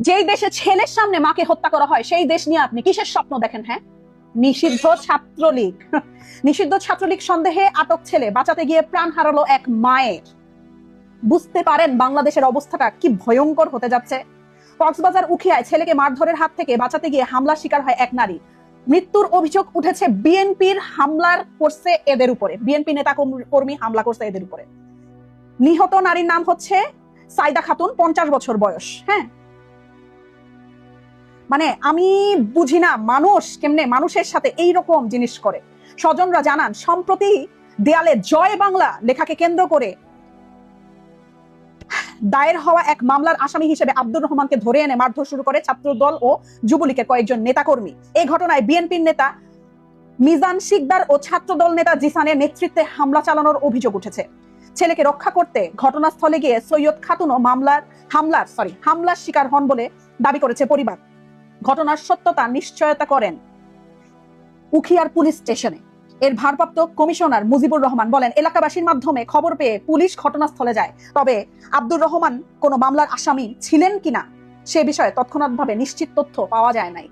যেই দেশে ছেলের সামনে মাকে হত্যা করা হয় সেই দেশ নিয়ে আপনি কিসের স্বপ্ন দেখেন? হ্যাঁ, নিষিদ্ধ ছাত্রলীগ। নিষিদ্ধ ছাত্রলীগ সন্দেহে আটক ছেলে বাঁচাতে গিয়ে প্রাণ হারালো এক মায়ের। বুঝতে পারেন বাংলাদেশের অবস্থাটা কি ভয়ঙ্কর হতে যাচ্ছে? কক্সবাজার উখিয়ায় ছেলেকে মারধরের হাত থেকে বাঁচাতে গিয়ে হামলার শিকার হয় এক নারী। মৃত্যুর অভিযোগ উঠেছে বিএনপির হামলার করছে এদের উপরে, বিএনপি নেতা কর্মী হামলা করছে এদের উপরে। নিহত নারীর নাম হচ্ছে সাইদা খাতুন, 50 বছর বয়স। হ্যাঁ, মানে আমি বুঝি না মানুষ কেমনে মানুষের সাথে এইরকম জিনিস করে। স্বজনরা জানান, সম্প্রতি দেয়ালে জয় বাংলা লেখাকে কেন্দ্র করে দায়ের হওয়া এক মামলার আসামি হিসেবে আব্দুর রহমানকে ধরে এনে মারধর শুরু করে ছাত্রদল ও যুবলীগের কয়েকজন নেতাকর্মী। এই ঘটনায় বিএনপির নেতা মিজান শিকদার ও ছাত্রদল নেতা জিসানের নেতৃত্বে হামলা চালানোর অভিযোগ উঠেছে। ছেলেকে রক্ষা করতে ঘটনাস্থলে গিয়ে সৈয়দ খাতুনও হামলার শিকার হন বলে দাবি করেছে পরিবার। ঘটনার সত্যতা নিশ্চয়তা করেন উখিয়ার পুলিশ স্টেশনে এর ভারপ্রাপ্ত কমিশনার মুজিবুর রহমান। বলেন, এলাকাবাসীর মাধ্যমে খবর পেয়ে পুলিশ ঘটনাস্থলে যায়, তবে আব্দুর রহমান কোনো মামলার আসামি ছিলেন কিনা সে বিষয়ে তৎক্ষণাৎভাবে নিশ্চিত তথ্য পাওয়া যায় নাই।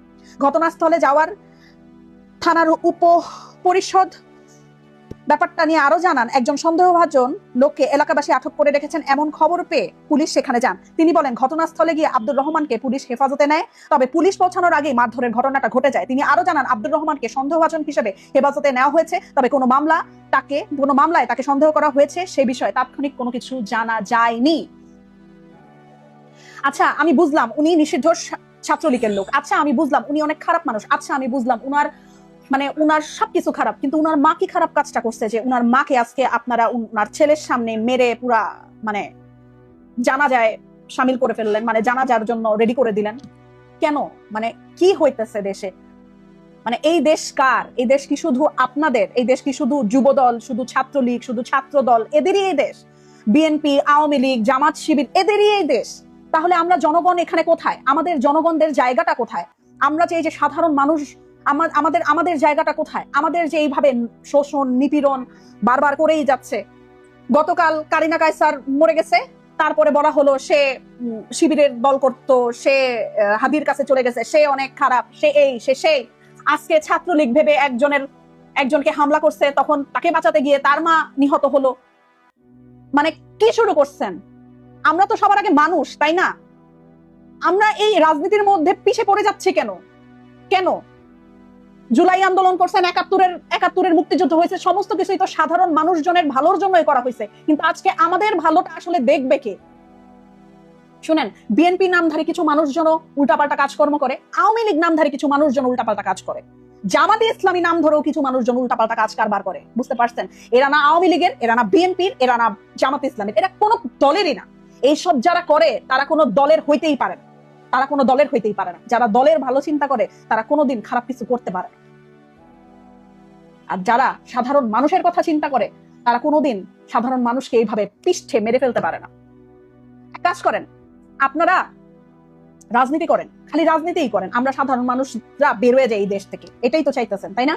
ঘটনাস্থলে যাওয়ার থানার উপপরিষদ ব্যাপারটা নিয়ে আরো জানান, একজন সন্দেহভাজন লোককে এলাকাবাসী আটক করে রেখেছেন এমন খবর পেয়ে পুলিশ সেখানে যান। তিনি বলেন, ঘটনাস্থলে গিয়ে আব্দুর রহমানকে পুলিশ হেফাজতে নেয়, তবে পুলিশ পৌঁছানোর আগেই মারধরের ঘটনাটা ঘটে যায়। তিনি আরো জানান, আব্দুর রহমানকে সন্দেহভাজন হিসেবে হেফাজতে নেওয়া হয়েছে, তবে কোনো মামলায় তাকে সন্দেহ করা হয়েছে সে বিষয়ে তাৎক্ষণিক কোনো কিছু জানা যায়নি। আচ্ছা, আমি বুঝলাম উনি নিষিদ্ধ ছাত্রলীগের লোক। আচ্ছা, আমি বুঝলাম উনি অনেক খারাপ মানুষ। আচ্ছা, আমি বুঝলাম উনার সবকিছু খারাপ, কিন্তু উনার মা কি খারাপ কাজটা করছে যে উনার মাকে আজকে আপনারা উনার ছেলের সামনে মেরে পুরা জানাজায় শামিল করে ফেললেন, জানাজার জন্য রেডি করে দিলেন কেন? কি হইতেছে দেশে? এই দেশ কার? এই দেশ কি শুধু আপনাদের? এই দেশ কি শুধু যুবদল, শুধু ছাত্রলীগ, শুধু ছাত্রদল এদেরই এই দেশ? বিএনপি, আওয়ামী লীগ, জামাত শিবির এদেরই এই দেশ? তাহলে আমরা জনগণ এখানে কোথায়? আমাদের জনগণদের জায়গাটা কোথায়? আমরা যে এই যে সাধারণ মানুষ, আমাদের জায়গাটা কোথায়? আমাদের যে এইভাবে শোষণ নিপীড়ন বারবার করেই যাচ্ছে। গতকাল কারিনা কায়সার মরে গেছে, তারপরে বলা হলো সে শিবিরের দল করত, সে হাদির কাছে চলে গেছে, সে অনেক খারাপ, সে এই সে সেই। আজকে ছাত্রলীগ ভেবে একজনকে হামলা করছে, তখন তাকে বাঁচাতে গিয়ে তার মা নিহত হলো। কি শুরু করছেন? আমরা তো সবার আগে মানুষ, তাই না? আমরা এই রাজনীতির মধ্যে পিছিয়ে পড়ে যাচ্ছি কেন? জুলাই আন্দোলন করছেন, ৭১-এর মুক্তিযুদ্ধ হয়েছে, সমস্ত কিছুই তো সাধারণ মানুষজনের ভালোর জন্যই করা হয়েছে। কিন্তু আজকে আমাদের ভালোটা আসলে দেখবে কে? শুনেন, বিএনপি নামধারী কিছু মানুষজন উল্টাপাল্টা কাজকর্ম করে, আওয়ামী লীগ নামধারী কিছু মানুষজন উল্টাপাল্টা কাজ করে, জামাতে ইসলামী নাম ধরেও কিছু মানুষজন উল্টাপাল্টা কাজ কারবার করে। বুঝতে পারছেন? এরা না আওয়ামী লীগের, এরা না বিএনপির, এরা না জামাতে ইসলামীর, এরা কোনো দলেরই না। এইসব যারা করে তারা কোনো দলের হইতেই পারে না। যারা দলের ভালো চিন্তা করে তারা কোনোদিন খারাপ কিছু করতে পারে না। আর যারা সাধারণ মানুষের কথা চিন্তা করে তারা কোনোদিন সাধারণ মানুষকে এইভাবে পিষ্ঠে মেরে ফেলতে পারে না। এক কাজ করেন, আপনারা রাজনীতি করেন, খালি রাজনীতিই করেন, আমরা সাধারণ মানুষরা বের হয়ে যাই এই দেশ থেকে। এটাই তো চাইতেছেন, তাই না?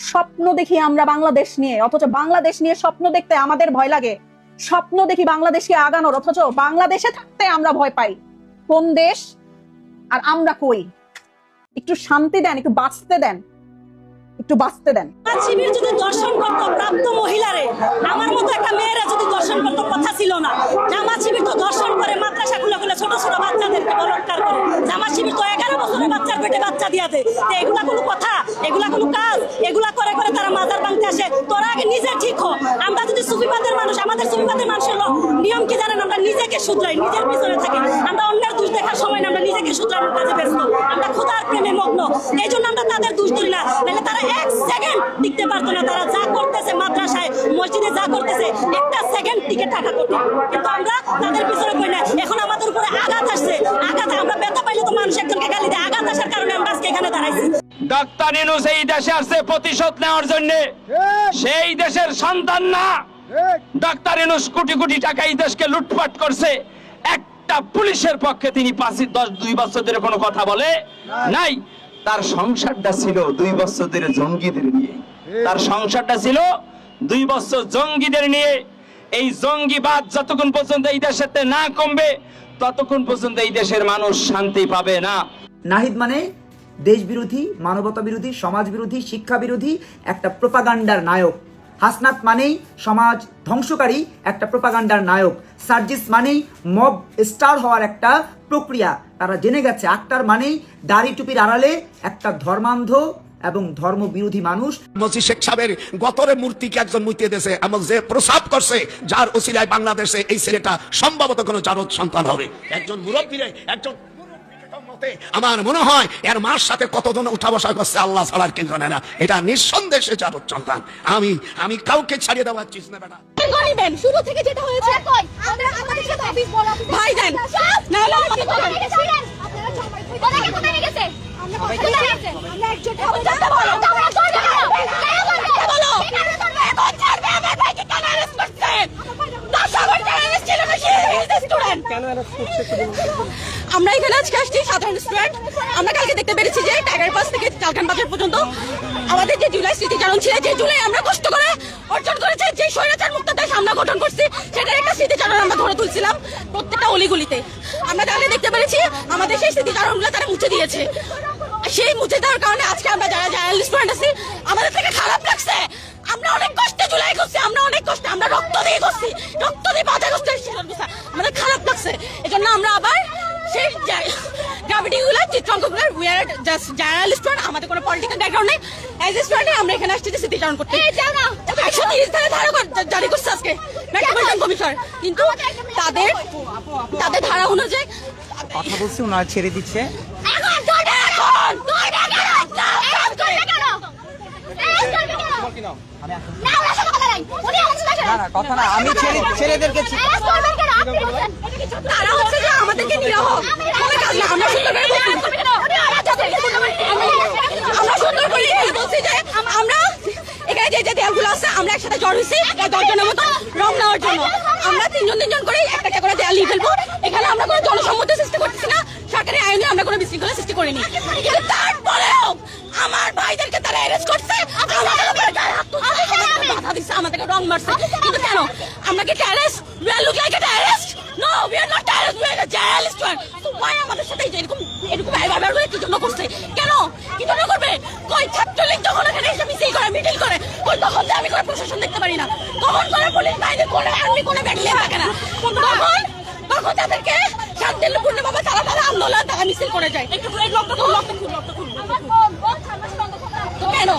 স্বপ্ন দেখি আমরা বাংলাদেশ নিয়ে, অথচ বাংলাদেশ নিয়ে স্বপ্ন দেখতে আমাদের ভয় লাগে। স্বপ্ন দেখি বাংলাদেশকে আগানোর, অথচ বাংলাদেশে থাকতে আমরা ভয় পাই। কোন দেশ আর আমরা কই? একটু শান্তি দেন, একটু বাঁচতে দেন। শিবির যদি দর্শন করতো প্রাপ্ত মহিলারে, আমার মতো একটা মেয়েরা যদি দর্শন করতো, কথা ছিল না। জামাত শিবির তো দর্শন করে মাদ্রাসা খুলে ছোট ছোট বাচ্চাদেরকে বলৎকার করে। জামাত শিবির তো 11 বছরের বাচ্চার পেটে বাচ্চা দিয়ে দেয়। এগুলা কোনো কথা? এগুলা কোনো কাজ? এগুলা করে করে তারা মাজার ভাঙতে আসে। তোরা আগে নিজে ঠিক হ। আমরা যদি সুফিবাদের মানুষ, আমাদের সুফিবাদের মানুষের নিয়ম কি জানেন? আমরা নিজেকে শুধরাই, নিজের পিছনে থাকি। আমরা অন্যের দোষ দেখার সময় না, আমরা নিজেকে শুধরানোর কাজে ব্যস্ত। আমরা খোদার প্রেমে মগ্ন। এই জন্য আমরা তাদের দোষ দিই না। নাহলে তারা 1 সেকেন্ড টিকতে পারতো না। তারা যা করতেছে মাদ্রাসায়, মসজিদে যা করতেছে, 1 সেকেন্ড টিকে টাকা করতে। কিন্তু আমরা তাদের পিছনে কই না। এখন আমাদের উপরে আঘাত আসছে। আমরা ব্যথা পাইলে তো মানুষ একজনকে গালি দেয়। আঘাত আসার কারণে আমরা আজকে এখানে দাঁড়াইছি। ডাক্তার ইউনূস এই দেশে আসছে প্রতিশোধ নেওয়ার জন্য। সেই দেশের সন্তান না। ডাক্তার ইউনূস কোটি কোটি টাকা এই দেশকে লুটপাট করছে। একটা পুলিশের পক্ষে তিনি 2 বছর ধরে কোনো কথা বলে নাই। তার সংসারটা ছিল 2 বছর ধরে জঙ্গিদের নিয়ে। তার সংসারটা ছিল 2 বছর জঙ্গিদের নিয়ে। এই জঙ্গিবাদ যতক্ষণ পর্যন্ত এই দেশেতে না কমবে ততক্ষণ পর্যন্ত এই দেশের মানুষ শান্তি পাবে না। নাহিদ মানে দেশ বিরোধী, মানবতা বিরোধী, সমাজ বিরোধী, শিক্ষা বিরোধী একটা প্রোপাগান্ডার নায়ক। হাসনাত মানেই সমাজ ধ্বংসকারী একটা প্রোপাগান্ডার নায়ক। সার্জিস মানেই মব স্টার হওয়ার একটা প্রক্রিয়া। তারা জেনে গেছে আক্তার মানেই দাড়ি টুপির আড়ালে একটা ধর্মান্ধ এবং ধর্ম বিরোধী মানুষ। মসজিদ শেখ সাহেবের গতরে মূর্তিকে একজন মুইতে দেশে এবং যে প্রসাব করছে, যার ওসিলায় বাংলাদেশে এই ছেলেটা সম্ভবত কোনো জারদ সন্তান হবে। একজন মুরব্বীরে একজন আমার মনে হয় এর মার সাথে কতজন উঠা বসা করছে আল্লাহ ছাড়ার কেন্দ্র নেয় না। এটা নিঃসন্দেহে জারদ সন্তান। আমি কাউকে ছাড়িয়ে দেওয়ার চিজ নেবে না। গরিবেন শুরু থেকে যেটা হয়েছে আমরা আমাদের সাথে অফিস বলা ভাই দেন না হলে আমাদের কোথায় গেছে কোথায় কোথায় গেছে আমরা কোথায় গেছে আমরা একজোট হব জানতে বলো আমরা করবে বলো এখন ছাড়বে আমার ভাইকে কেন অ্যারেস্ট করছে 10 আবার অ্যারেস্ট ছিল না সে স্টুডেন্ট কেন অ্যারেস্ট করছে আমরা এখানে আজকে আসছি সাধারণ স্টুডেন্ট। আমরা কালকে দেখতে পেরেছি যে টাইগার পাস থেকে চালকান বাজার পর্যন্ত আমাদের যে জুলাই স্মৃতিচারণ ছিল, যে জুলাই আমরা কষ্ট করে অর্জন করেছি, যে স্বৈরাচার মুক্ততার সামনা গঠন করছি, সেটার একটা স্মৃতিচারণ আমরা ধরে তুলছিলাম প্রত্যেকটা অলিগুলিতে। আমরা তাহলে দেখতে পেরেছি আমাদের সেই স্মৃতিচারণগুলো তারা মুছে দিয়েছে। সেই মুছে দেওয়ার কারণে আজকে আমরা যারা জার্নালিস্ট স্টুডেন্ট আছি আমাদের থেকে খারাপ লাগছে। আমরা অনেক কষ্টে জুলাই করছি, আমরা অনেক কষ্টে, আমরা রক্ত দিয়ে করছি, রক্ত দিয়ে বাঁচা করছি, আমাদের খারাপ লাগছে। এজন্য আমরা আবার সেই গ্রাভিটিগুলো চিত্রাঙ্কগুলো we are just journalist student, আমাদের কোনো পলিটিক্যাল ব্যাকগ্রাউন্ড নেই। অ্যাজ এ স্টুডেন্ট আমরা এখানে আসছি যে স্মৃতিচারণ করতে। 130 ধারা জারি করছে আজকে মেট্রোপলিটন কমিশন, কিন্তু তাদের ধারা অনুযায়ী কথা বলছি, ওনারা ছেড়ে দিচ্ছে। কথা না, আমি ছেলেদেরকে তারা হচ্ছে যে আমাদেরকে নিরহ আমরা সুন্দর করে বলছি যে আমরা এখানে যে দেয়ালগুলো আছে আমরা একসাথে জড় হয়েছি 10 জনের মতো রং নেওয়ার জন্য। আমরা 3 করে একটা করে দেয়াল লিখে ফেলবো। এখানে আমরা কোনো জনসম্মতি সৃষ্টি করতেছি না, সরকারি আইনে আমরা কোনো বিশৃঙ্খলা সৃষ্টি করিনি। কিন্তু তারপরেও আমার ভাইদেরকে তারা অ্যারেস্ট করছে, আমাদের উপরে বাধা দিচ্ছে, আমাদেরকে রং মারছে। কিন্তু কেন? আমরা কি arrest? We are look like an arrest? No, we are not terrorists, we are a journalist one. So why আমাদের সাথে এরকম ব্যবহার করে কি জন্য করছে? কেন? কি জন্য করবে? কই ছাত্রলীগ যখন এখানে এসে মিছিল করে, মিটিং করে, কই তখন যে আমি কোনো প্রশাসন দেখতে পারি না, কখন কোনো পুলিশ বাহিনী, কোনো আর্মি, কোনো ব্যাটালিয়ন থাকে না, তখন তাদেরকে শান্তিপূর্ণভাবে তারা আন্দোলন, তারা মিছিল করে যায়। একটু লক্ষ্য খুন কেন?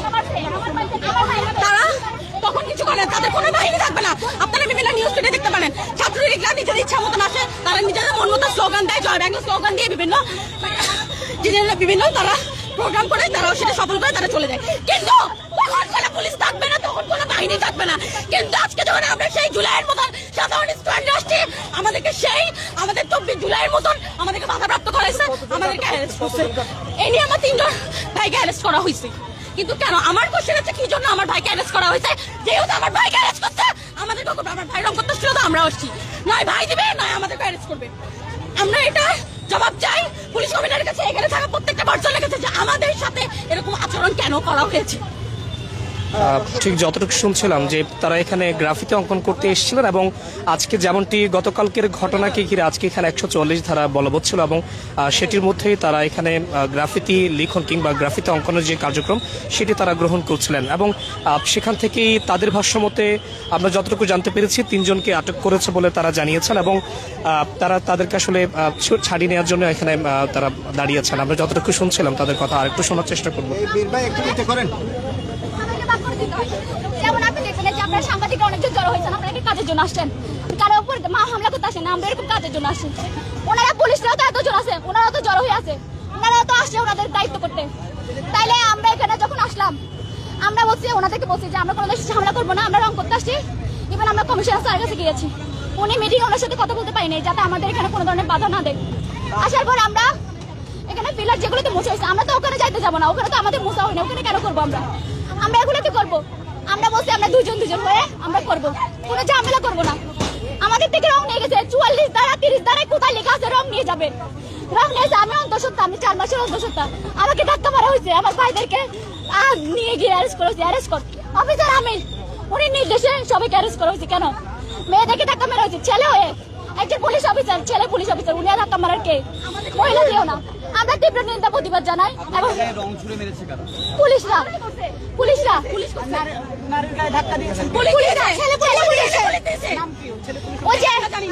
তারা তখন কিছু করে, তাদের কোনো বাহিনী থাকবে না। আপনারা বিভিন্ন নিউজ ফিডে দেখতে পারেন ছাত্রলীগরা নিজেদের ইচ্ছা মতন আসে, তারা নিজেদের মন মতো স্লোগান দেয়, জয় বাংলা স্লোগান দিয়ে বিভিন্ন তারা প্রোগ্রাম করে, তারাও সেটা সফল করে তারা চলে যায়। কিন্তু তখন কোনো পুলিশ থাকবে না, তখন কোনো বাহিনী থাকবে না। কিন্তু আজকে যখন আমরা সেই জুলাইয়ের মতন সাধারণ স্টুডেন্ট আসছি, আমাদের 24 জুলাইয়ের মতন আমাদেরকে বাধাপ্রাপ্ত করেছে, আমাদেরকে অ্যারেস্ট করছে। এই নিয়ে আমার 3 জন ভাইকে অ্যারেস্ট করা হয়েছে। কিন্তু কেন? আমার কোশ্চেন হচ্ছে কি জন্য আমার ভাইকে অ্যারেস্ট করা হয়েছে? যেহেতু আমার ভাইকে অ্যারেস্ট করছে, আমাদের আমার ভাই রং করতে ছিল, তো আমরা আসছি, নয় ভাই দিবে নয় আমাদেরকে অ্যারেস্ট করবে। আমরা এটা জবাব চাই পুলিশ কমিশনারের কাছে, এখানে থাকা প্রত্যেকটা পার্সনের কাছে, যে আমাদের সাথে এরকম আচরণ কেন করা হয়েছে। ঠিক যতটুকু শুনছিলাম যে তারা এখানে গ্রাফিতি অঙ্কন করতে এসেছিলেন, এবং আজকে যেমনটি গতকালকের ঘটনাকে ঘিরে আজকে এখানে 144 ধারা বলবৎ ছিল, এবং সেটির মধ্যেই তারা এখানে গ্রাফিতি লিখন কিংবা গ্রাফিতি অঙ্কনের যে কার্যক্রম সেটি তারা গ্রহণ করছিলেন। এবং সেখান থেকেই তাদের ভাষ্যমতে আমরা যতটুকু জানতে পেরেছি 3 জনকে আটক করেছে বলে তারা জানিয়েছেন, এবং তারা তাদেরকে আসলে ছাড়িয়ে নেওয়ার জন্য এখানে তারা দাঁড়িয়েছেন। আমরা যতটুকু শুনছিলাম তাদের কথা আরেকটু শোনার চেষ্টা করবো। যেমন আপনি দেখবেন যে আপনারা সাংবাদিকরা অনেকজন জড়ো হয়েছেন, আপনারা কি কাজের জন্য আসছেন? কারো উপর মা হামলা করতে আসেন না, আমরা এরকম কাজের জন্য আসছি। ওনারা পুলিশরাও তো এতজন আছে, ওনারাও তো জড়ো হয়ে আছে, ওনারাও তো আসছে ওনাদের দায়িত্ব করতে। তাইলে আমরা এখানে যখন আসলাম, আমরা ওনাদেরকে বলছি যে আমরা কোনো দেশে হামলা করবো না, আমরা রং করতে আসছি। ইভেন আমরা কমিশনার স্যারের কাছে গিয়েছি, উনি মিটিং ওনার সাথে কথা বলতে পারিনি, যাতে আমাদের এখানে কোনো ধরনের বাধা না দেয়। আসার পর আমরা এখানে পিলার যেগুলোতে মুছে হয়েছে, আমরা তো ওখানে যাইতে যাবো না, ওখানে তো আমাদের মুছা হয় না, ওখানে কেন করবো আমরা এগুলো কি করবো? আমরা বলছি আমরা দুজন হয়ে আমরা করবো, কোনো ঝামেলা করবো না। আমাদের থেকে রং নিয়ে গেছে 44 ধারা 30 ধারায় কোথায় লেখা আছে রং নিয়ে যাবে, রং নিয়েছে। আমি অন্তঃসত্ত্বা, আমি 4 মাসের অন্তঃসত্ত্বা, আমাকে ধাক্কা মারা হয়েছে, আমার ভাইদেরকে নিয়ে গিয়ে অ্যারেস্ট করা হয়েছে। অ্যারেস্ট কর অফিসার আমির, উনি নির্দেশে সবাইকে অ্যারেস্ট করা হয়েছে। কেন? মেয়েদেরকে ধাক্কা মারা হয়েছে ছেলে হয়ে, একজন পুলিশ অফিসার, ছেলে পুলিশ অফিসার, উনি আর ধাক্কা মারার কে? মহিলা দিও না। আমরা তীব্র নিন্দা প্রতিবাদ জানাই এবং পুলিশরা পুলিশরা পুলিশ ওই যে আমরা জানি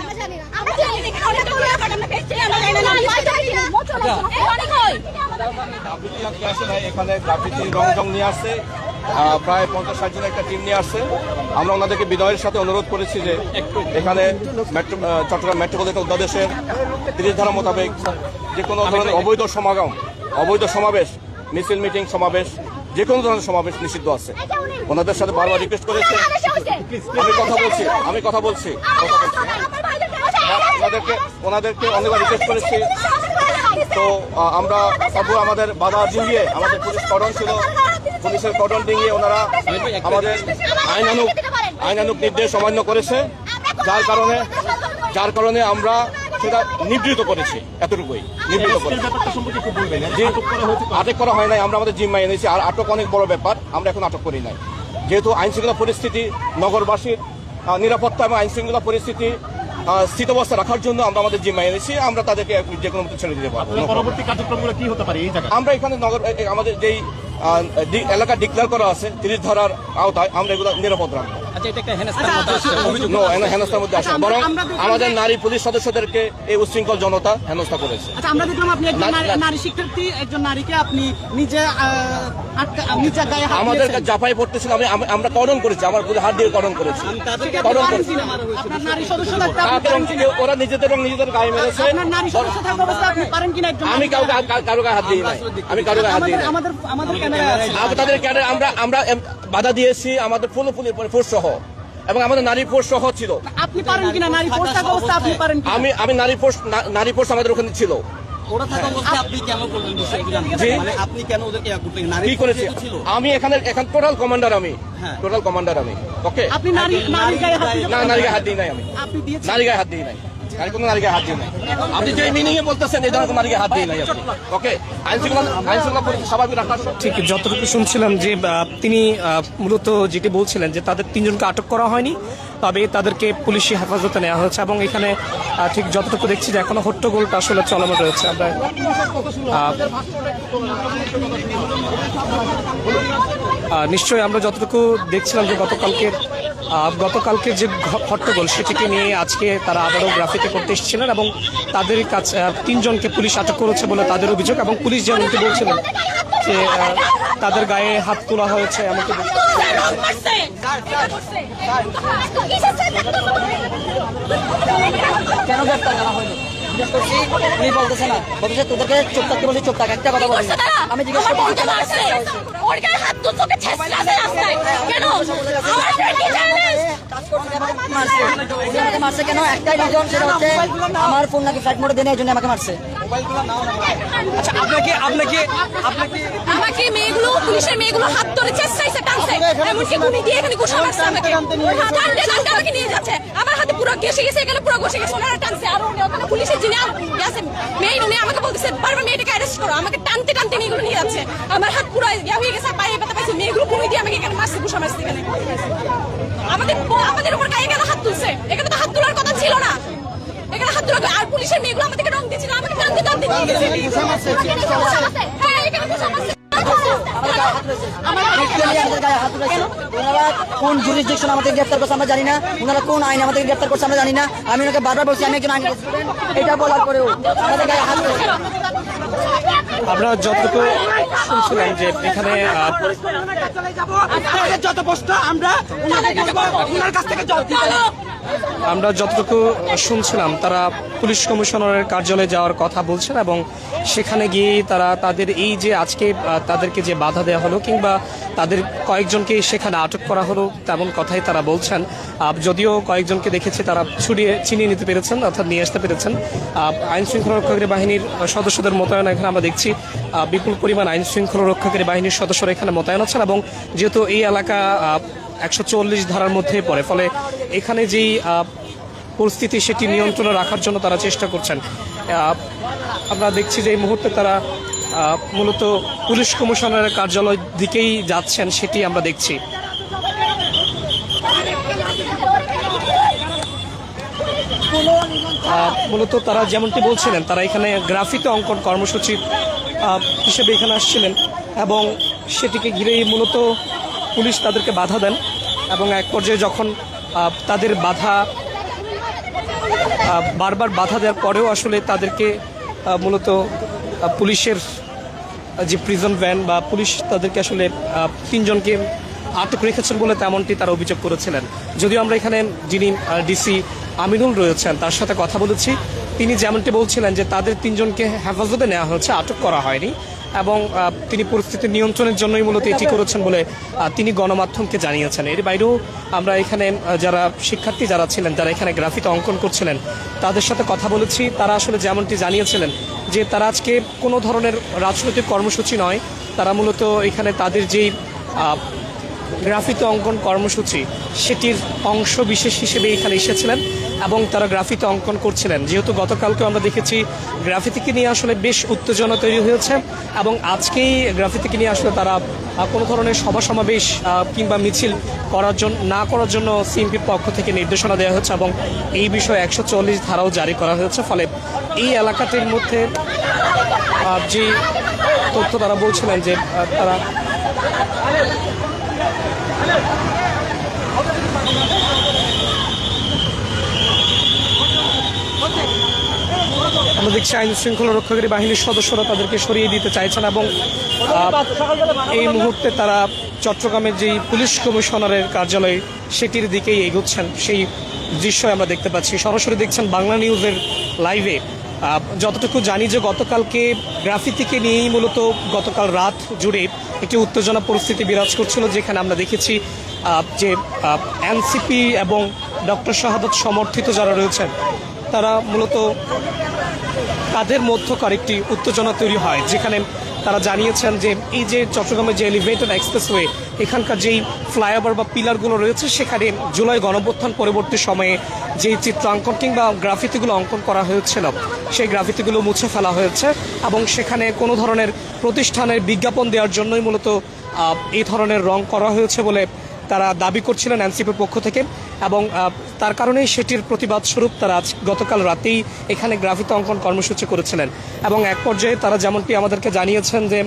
এখানে গ্রাফিতি রং নিয়ে আসছে, প্রায় 50-60 জনের একটা টিম নিয়ে আসছে। আমরা ওনাদেরকে বিনয়ের সাথে অনুরোধ করেছি যে এখানে চট্টগ্রাম মেট্রোপলিটন অধ্যাদেশের 30 ধারা মোতাবেক যে কোনো ধরনের অবৈধ সমাগম, অবৈধ সমাবেশ, মিছিল মিটিং সমাবেশ, যে কোনো ধরনের সমাবেশ নিষিদ্ধ আছে। ওনাদের সাথে বারবার রিকোয়েস্ট করেছে। আমি কথা বলছি ওনাদেরকে অনেকবার রিকোয়েস্ট করেছি। তো আমরা সব আমাদের বাধা ডিঙিয়ে, আমাদের পুলিশ কর্ডন ছিল, পুলিশের কর্ডন ডিঙিয়ে ওনারা আমাদের আইনানুগ নির্দেশ অমান্য করেছে, যার কারণে আমরা সেটা নিবৃত করেছি। এতটুকুই নিবৃত করেছি। আটক করা হয় নাই, আমরা আমাদের জিম্মায় এনেছি। আর আটক অনেক বড় ব্যাপার, আমরা এখন আটক করি নাই। যেহেতু আইনশৃঙ্খলা পরিস্থিতি, নগরবাসীর নিরাপত্তা এবং আইনশৃঙ্খলা পরিস্থিতি স্থিতাবস্থা রাখার জন্য আমরা আমাদের জিম্মায় এনেছি। আমরা তাদেরকে যে কোনো মতো ছেড়ে দিতে পারবো। পরবর্তী কার্যক্রমগুলো কি হতে পারে এই জায়গায়? আমরা এখানে আমাদের যেই এলাকা ডিক্লেয়ার করা আছে 30 ধারার আওতায়, আমরা এগুলো নিরাপদ রাখবো। হেনস্থার মধ্যে আসে, বরং আমাদের নারী পুলিশ সদস্যদেরকে এই উশৃঙ্খল জনতা হেনস্থা করেছে। আমরা দেখলাম আপনি একজন নারী শিক্ষার্থী, একজন নারীকে আপনি নিজে আমাদেরকে জাপাই পড়তেছিল। আমরা কর্ডন করেছি, আমার হাত দিয়ে কর্ডন করেছি। ওরা নিজেদের গায়ে মেরেছে। আমি কারো গায়ে হাত দিই নাই, আমি কারো গায়ে হাত দিই নাই। তাদের ক্যাডার আমরা বাধা দিয়েছি, আমাদের ফুল ফোর্স সহ, এবং আমাদের নারী ফোর্স সহ ছিল। আপনি পারেন কিনা নারী ফোর্স থাকা অবস্থায় আপনি পারেন কিনা? আমি নারী ফোর্স আমাদের ওখানে ছিল। ওরা থাকা অবস্থায় আপনি কেন করলেন বিষয়গুলো? মানে আপনি কেন ওদেরকে কি করেছি? আমি এখানে টোটাল কমান্ডার, আমি টোটাল কমান্ডার আমি। ওকে, আপনি নারী গায়ে হাত দিয়েছেন? না, নারী গায়ে হাত দিই নাই আমি। আপনি দিয়েছেন? নারী গায়ে হাত দিই নাই, কোনো নারী গায়ে হাত দিই নাই। আপনি যে মিনিং এ বলতেছেন এই ধরনের নারী গায়ে হাত দিই নাই। ওকে, আইনশৃঙ্খলা স্বাভাবিক রাখার ঠিক যতটুকু শুনছিলাম যে তিনি মূলত যেটি বলছিলেন যে তাদের 3 জনকে আটক করা হয়নি, তবে তাদেরকে পুলিশি হেফাজতে নেওয়া হয়েছে। এবং এখানে ঠিক যতটুকু দেখছি যে এখনো হট্টগোলটা আসলে চলমান রয়েছে। আমরা নিশ্চয়ই আমরা যতটুকু দেখছিলাম যে গতকালকে যে হট্টগোল সেটিকে নিয়ে আজকে তারা আবারও গ্রাফিতি করতে এসেছিলেন এবং তাদের কাছে 3 জনকে পুলিশ আটক করেছে বলে তাদের অভিযোগ। এবং পুলিশ যেমনটি বলছিলেন যে তাদের গায়ে হাত তোলা হয়েছে এমনকি কেন গ্রেফতার করা হয়নি উনি বলতেছে না, বলতেছে তোদেরকে চুপ থাকতে বলি, চুপ থাক, একটা কথা বলি। আমি জিজ্ঞেস করছি মারছে কেন? একটাই রিজন, সেটা হচ্ছে আমার ফোন নাকি ফ্লাইট মোডে দেয়, এই জন্য আমাকে মারছে। আচ্ছা, আমাকে মেয়েগুলো, পুলিশের মেয়েগুলো হাত ধরে চেষ্টাইছে, টানছে, এমনকি গুলি দিয়ে এখানে ঘুষা মারছে আমাকে। টানতে আমাকে নিয়ে যাচ্ছে, আমার হাতে পুরো ঘেসে গেছে, এখানে পুরো ঘষে গেছে, ওনারা টানছে। আর ওখানে পুলিশের যিনি গেছে মেয়ে, উনি আমাকে বলতেছে বারবার মেয়েটাকে অ্যারেস্ট করো। আমাকে টানতে টানতে মেয়েগুলো নিয়ে যাচ্ছে, আমার হাত পুরো ইয়া হয়ে গেছে, পায়ে ব্যথা পাইছে। মেয়েগুলো গুলি দিয়ে আমাকে এখানে মারছে, ঘুষা মারছে এখানে। আমাদের উপর গায়ে গেল হাত তুলছে, এখানে তো হাত তোলার কথা ছিল না, এখানে হাত তোলা। আর পুলিশের মেয়েগুলো আমাদেরকে রং দিচ্ছিল, আমাকে টানতে টানতে নিয়ে গেছে। হ্যাঁ, এখানে ঘুষা মারছে। ওনারা কোন জুরিসডিকশন আমাদের গ্রেফতার করছে আমরা জানি না, ওনারা কোন আইন আমাদের গ্রেফতার করছে আমরা জানি না। আমি ওনাকে বারবার বলছি আমি একজন আইন স্টুডেন্ট, এটা বলার পরেও আমাদের গায়ে হাত তুলেছে। আমরা যতটুকু শুনছিলাম যে এখানে যত প্রশ্ন আমরা ওনার কাছ থেকে জবাব দিতে আমরা যতটুকু শুনছিলাম তারা পুলিশ কমিশনারের কার্যালয়ে যাওয়ার কথা বলছেন এবং সেখানে গিয়ে তারা তাদের এই যে আজকে তাদেরকে যে বাধা দেওয়া হলো কিংবা তাদের কয়েকজনকে সেখানে আটক করা হলো তেমন কথাই তারা বলছেন। যদিও কয়েকজনকে দেখেছে তারা ছিনিয়ে নিতে পেরেছেন, অর্থাৎ নিয়ে আসতে পেরেছেন। আইন শৃঙ্খলা রক্ষাকারী বাহিনীর সদস্যদের মোতায়েন এখানে আমরা দেখছি বিপুল পরিমাণ আইন শৃঙ্খলা রক্ষাকারী বাহিনীর সদস্যরা এখানে মোতায়েন আছেন এবং যেহেতু এই এলাকা 144 ধারার মধ্যে পড়ে, ফলে এখানে যেই পরিস্থিতি সেটি নিয়ন্ত্রণে রাখার জন্য তারা চেষ্টা করছেন। আমরা দেখছি যে এই মুহূর্তে তারা মূলত পুলিশ কমিশনারের কার্যালয় দিকেই যাচ্ছেন, সেটি আমরা দেখছি। মূলত তারা যেমনটি বলছিলেন, তারা এখানে গ্রাফিতি অঙ্কন কর্মসূচি হিসেবে এখানে আসছিলেন এবং সেটিকে ঘিরেই মূলত পুলিশ তাদেরকে বাধা দেন এবং এক পর্যায়ে যখন তাদের বারবার বাধা দেওয়ার পরেও আসলে তাদেরকে মূলত পুলিশের যে প্রিজন ভ্যান বা পুলিশ তাদেরকে আসলে 3 জনকে আটক রেখেছেন বলে তেমনটি তারা অভিযোগ করেছিলেন। যদিও আমরা এখানে যিনি ডিসি আমিনুল রয়েছেন তার সাথে কথা বলেছি, তিনি যেমনটি বলছিলেন যে তাদের 3 জনকে হেফাজতে নেওয়া হয়েছে, আটক করা হয়নি এবং তিনি পরিস্থিতি নিয়ন্ত্রণের জন্যই মূলত এটি করেছেন বলে তিনি গণমাধ্যমকে জানিয়েছেন। এর বাইরেও আমরা এখানে যারা শিক্ষার্থী যারা ছিলেন, যারা এখানে গ্রাফিতি অঙ্কন করছিলেন, তাদের সাথে কথা বলেছি। তারা আসলে যেমনটি জানিয়েছিলেন যে তারা আজকে কোনো ধরনের রাজনৈতিক কর্মসূচি নয়, তারা মূলত এখানে তাদের যেই গ্রাফিতি অঙ্কন কর্মসূচি সেটির অংশ বিশেষ হিসেবে এখানে এসেছিলেন এবং তারা গ্রাফিতি অঙ্কন করছিলেন। যেহেতু গতকালকে আমরা দেখেছি গ্রাফিতিকে নিয়ে আসলে বেশ উত্তেজনা তৈরি হয়েছে এবং আজকেই গ্রাফিতিকে নিয়ে আসলে তারা কোনো ধরনের সভা সমাবেশ কিংবা মিছিল না করার জন্য সিএমপির পক্ষ থেকে নির্দেশনা দেওয়া হয়েছে এবং এই বিষয়ে 144 ধারাও জারি করা হয়েছে। ফলে এই এলাকাটির মধ্যে যে তথ্য তারা বলছিলেন যে তারা আমরা দেখছি আইন শৃঙ্খলা রক্ষাকারী বাহিনীর সদস্যরা তাদেরকে সরিয়ে দিতে চাইছেন এবং এই মুহূর্তে তারা চট্টগ্রামের যেই পুলিশ কমিশনারের কার্যালয় সেটির দিকেই এগোচ্ছেন, সেই দৃশ্য আমরা দেখতে পাচ্ছি। সরাসরি দেখছেন বাংলা নিউজের লাইভে। যতটুকু জানি যে গতকালকে গ্রাফিতিকে নিয়েই মূলত গতকাল রাত জুড়ে একটি উত্তেজনা পরিস্থিতি বিরাজ করছিল, যেখানে আমরা দেখেছি যে এনসিপি এবং ডক্টর শাহাদাত সমর্থিত যারা রয়েছেন তারা মূলত তাদের মধ্যকার একটি উত্তেজনা তৈরি হয়, যেখানে তারা জানিয়েছেন যে এই যে চট্টগ্রামের যে এলিভেটেড এক্সপ্রেসওয়ে এখানকার যেই ফ্লাইওভার বা পিলারগুলো রয়েছে সেখানে জুলাই গণঅভ্যুত্থান পরবর্তী সময়ে যেই চিত্রাঙ্কন কিংবা গ্রাফিতিগুলো অঙ্কন করা হয়েছিল সেই গ্রাফিতিগুলো মুছে ফেলা হয়েছে এবং সেখানে কোনো ধরনের প্রতিষ্ঠানের বিজ্ঞাপন দেওয়ার জন্যই মূলত এই ধরনের রং করা হয়েছে বলে তারা দাবি করছিলেন এনসিপির পক্ষ থেকে এবং তার কারণেই সেটির প্রতিবাদ স্বরূপ তারা গতকাল রাতেই এখানে গ্রাফিতি অঙ্কন কর্মসূচি করেছিলেন এবং এক পর্যায়ে তারা যেমনটি আমাদেরকে জানিয়েছেন যে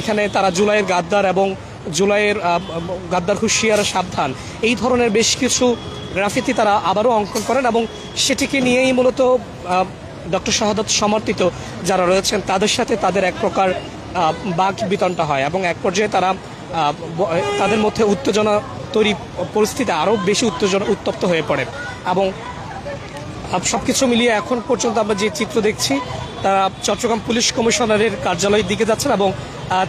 এখানে তারা জুলাইয়ের গাদ্দার এবং জুলাইয়ের গাদ্দার হুঁশিয়ার সাবধান এই ধরনের বেশ কিছু গ্রাফিতি তারা আবারও অঙ্কন করেন এবং সেটিকে নিয়েই মূলত ডক্টর শাহাদাত সমর্থিত যারা রয়েছেন তাদের সাথে তাদের এক প্রকার বাক বিতণ্ডা হয় এবং এক পর্যায়ে তাদের মধ্যে উত্তেজনা তৈরি পরিস্থিতি আরও বেশি উত্তপ্ত হয়ে পড়ে এবং সবকিছু মিলিয়ে এখন পর্যন্ত আমরা যে চিত্র দেখছি তারা চট্টগ্রাম পুলিশ কমিশনারের কার্যালয়ের দিকে যাচ্ছেন এবং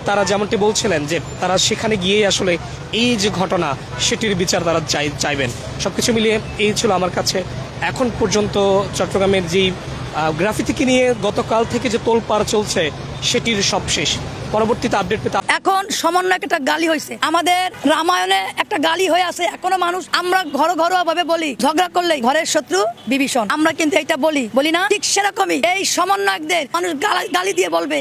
তারা যেমনটি বলছিলেন যে তারা সেখানে গিয়েই আসলে এই যে ঘটনা সেটির বিচার তারা চাইবেন। সবকিছু মিলিয়ে এই ছিল আমার কাছে এখন পর্যন্ত চট্টগ্রামের যেই গ্রাফিতিকে নিয়ে গতকাল থেকে যে তোলপাড় চলছে সেটির সবশেষ। পরবর্তীতে আপডেট পেতে এখন সমন্বয় একটা গালি হয়েছে, আমাদের রামায়ণে একটা গালি হয়ে আছে এখনো মানুষ। আমরা ঘরোয়া ভাবে বলি ঝগড়া করলেই ঘরের শত্রু বিভীষণ, আমরা কিন্তু এটা বলি না, ঠিক সেরকমই এই সমন্বয়কদের মানুষ গালি দিয়ে বলবে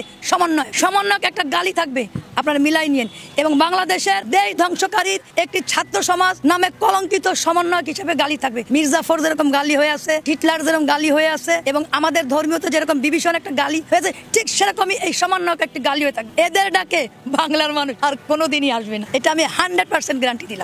সমন্বয়ক একটা গালি থাকবে, আপনারা মিলাই নিয়েন। এবং বাংলাদেশের দেশ ধ্বংসকারীর একটি ছাত্র সমাজ নামে কলঙ্কিত সমন্বয়ক হিসেবে গালি থাকবে। মির্জাফর যেরকম গালি হয়ে আছে, হিটলার যেরকম গালি হয়ে আছে এবং আমাদের ধর্মীয়তে যেরকম বিভীষণ একটা গালি হয়েছে, ঠিক সেরকমই এই সমন্বয়ক একটা গালি হয়ে থাকবে। এদের ডাকে বাংলার মানুষ আর কোনোদিনই আসবে না, এটা আমি 100% গ্যারান্টি দিলাম।